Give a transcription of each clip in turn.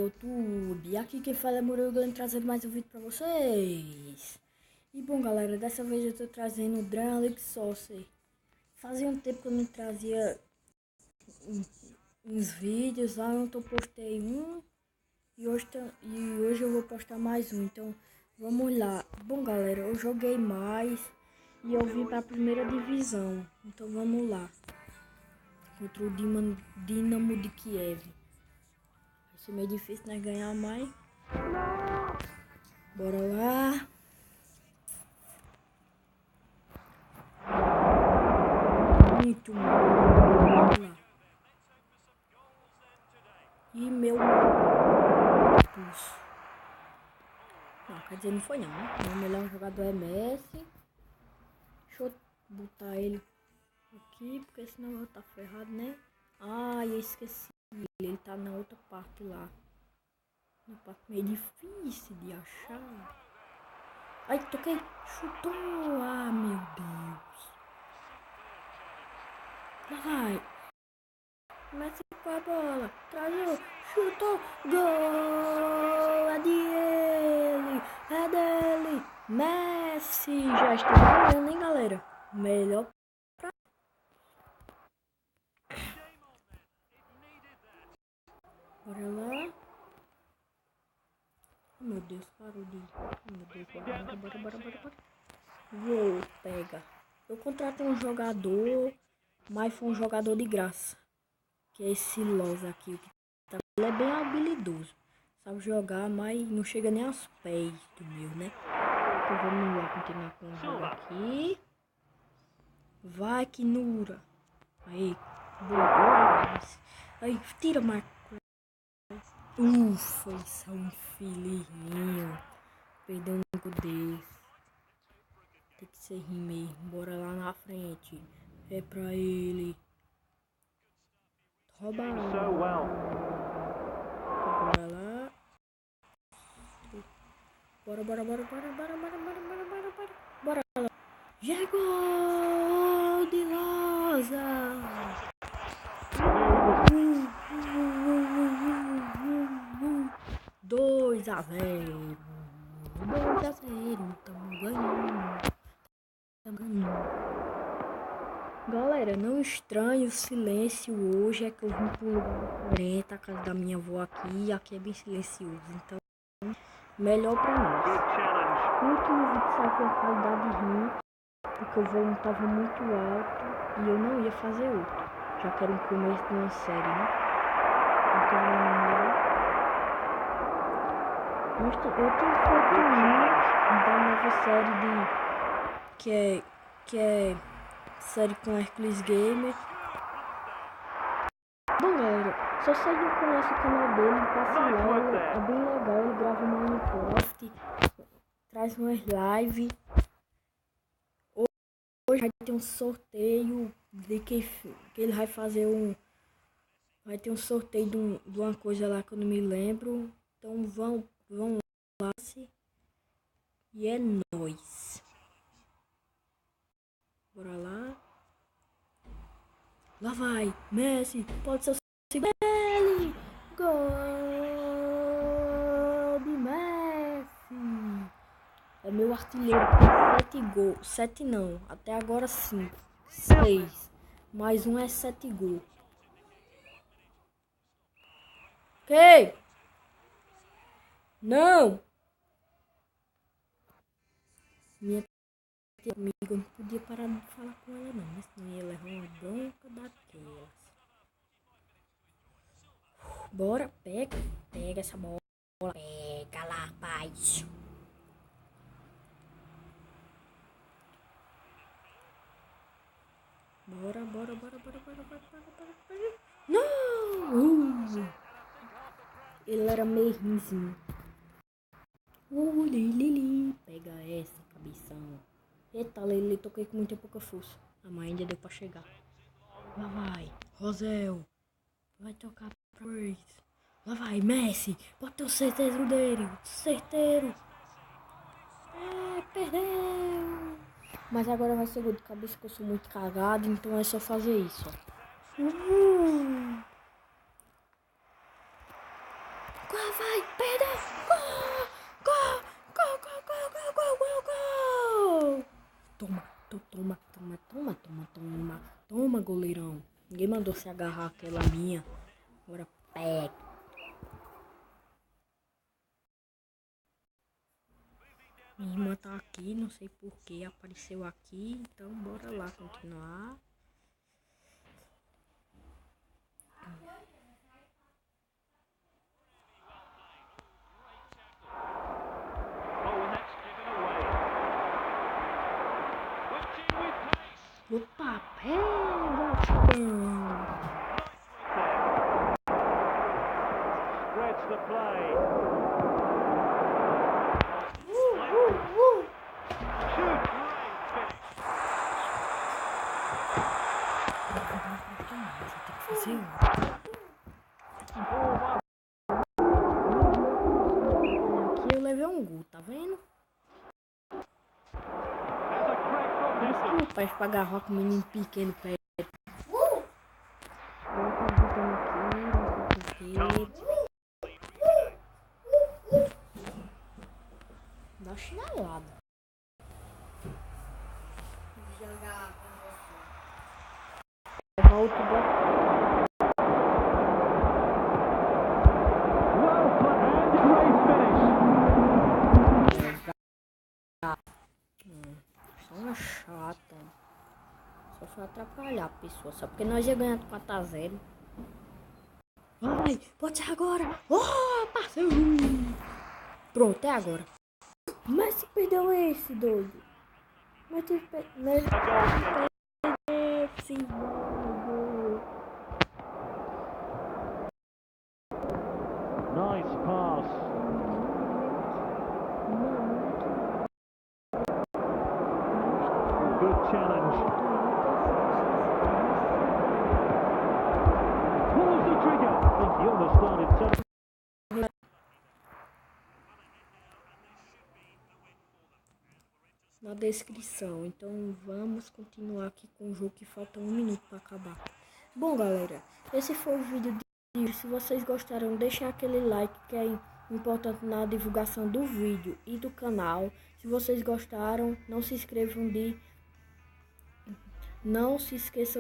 YouTube, aqui quem fala é Murilo, trazendo mais um vídeo pra vocês. E bom galera, dessa vez eu tô trazendo o Dragon League Saucer. Fazia um tempo que eu não trazia uns vídeos lá, eu postei um e hoje eu vou postar mais um, então vamos lá. Bom galera, eu joguei mais e eu vim pra primeira divisão, então vamos lá. Contra o Dinamo de Kiev. Vai ser meio difícil, né, ganhar mais. Bora lá. Muito mal. Vamos lá. E meu expulso. Não, quer dizer, não foi não, né? O melhor jogador é Messi. Deixa eu botar ele aqui, porque senão eu vou estar ferrado, né? Ah, eu esqueci. Ele tá na outra parte lá. Na parte meio difícil de achar. Ai, toquei. Chutou. Ah, meu Deus. Lá vai. Messi com a bola. Traiu. Chutou. Gol. É dele. É dele. Messi. Já está ganhando, hein, galera? Melhor. Bora lá. Oh, meu Deus, parou de... Oh, meu Deus, bora. Vou, pega. Eu contratei um jogador, mas foi um jogador de graça. Que é esse Loz aqui. Ele é bem habilidoso. Sabe jogar, mas não chega nem aos pés do meu, né? Então vamos lá, continuar com o jogo aqui. Vai, Kinura. Aí, boa. Aí, tira, Marco. Ufa, isso é um filhinho. Perdeu um jogo desse. Tem que ser rir mesmo. Bora lá na frente. É pra ele. Rouba. Bora lá. Bora lá. Chegou de Loza. 2-0. 2-0. Tamo ganhando. Galera, não estranhe o silêncio hoje, é que eu vim pro lugar diferente, a casa da minha avó aqui, aqui é bem silencioso, então melhor pra nós. O último vídeo saiu com a qualidade ruim, porque o volume tava muito alto e eu não ia fazer outro, já que era um começo de uma série, né? Então eu tenho feito um da nova série que é série com Hercules Gamer. Bom galera, se você não conhece o canal dele, passe lá, ele é bem legal, ele grava Minecraft, traz umas lives. Hoje vai ter um sorteio de que ele vai fazer vai ter um sorteio de uma coisa lá que eu não me lembro. Então vão lá e é nóis. Bora lá. Lá vai, Messi, pode ser o segundo. Gol de Messi. É meu artilheiro com 7 gols. 7 não, até agora 5. 6. Mais um é 7 gols. Ok? Não! Minha amiga, eu não podia parar de falar com ela não, mas senão ia levar uma bronca daquelas. Bora, pega essa bola. Pega lá, rapaz. Bora. Não! Ele era meio ruimzinho. Lili, pega essa, cabeção. Eita, Lili, toquei com muita pouca força. A mãe ainda deu pra chegar. Lá vai, Rosel. Vai tocar pra Grace. Lá vai, Messi. Bota o certeiro dele. Certeiro. É, perdeu. Mas agora vai ser gol de cabeça, que eu sou muito cagado. Então é só fazer isso, ó. Gol, vai, perdeu. Gol, gol, gol, gol, gol, gol, gol, gol, gol. Toma, toma, toma, toma, toma, toma. Toma, goleirão. Ninguém mandou se agarrar aquela minha. Agora pega. Minha irmã tá aqui, não sei porquê, apareceu aqui, então bora lá continuar. Opa, pega, chegando. Spreads the play. Shoot, great finish. Aqui eu levei um gol, tá vendo? That's a crack from distance. Desculpa, pra agarrar com o menino pequeno pé. Dá chinelada. Volto Well put and great finish. Só uma chata. Só foi atrapalhar a pessoa. Só porque nós ia ganhar de 4-0. Vai, pode ser agora. Oh, parceiro. Pronto, é agora. Mas se perdeu esse, doido. Mas se perdeu esse, doido. Nice pass. Good challenge. Pulls the trigger. I think he almost started something. Na descrição. Então vamos continuar aqui com o jogo que falta 1 minuto para acabar. Bom, galera, esse foi o vídeo de hoje. Se vocês gostaram, deixem aquele like que é importante na divulgação do vídeo e do canal. Se vocês gostaram, não se esqueçam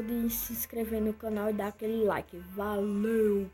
de se inscrever no canal e dar aquele like. Valeu!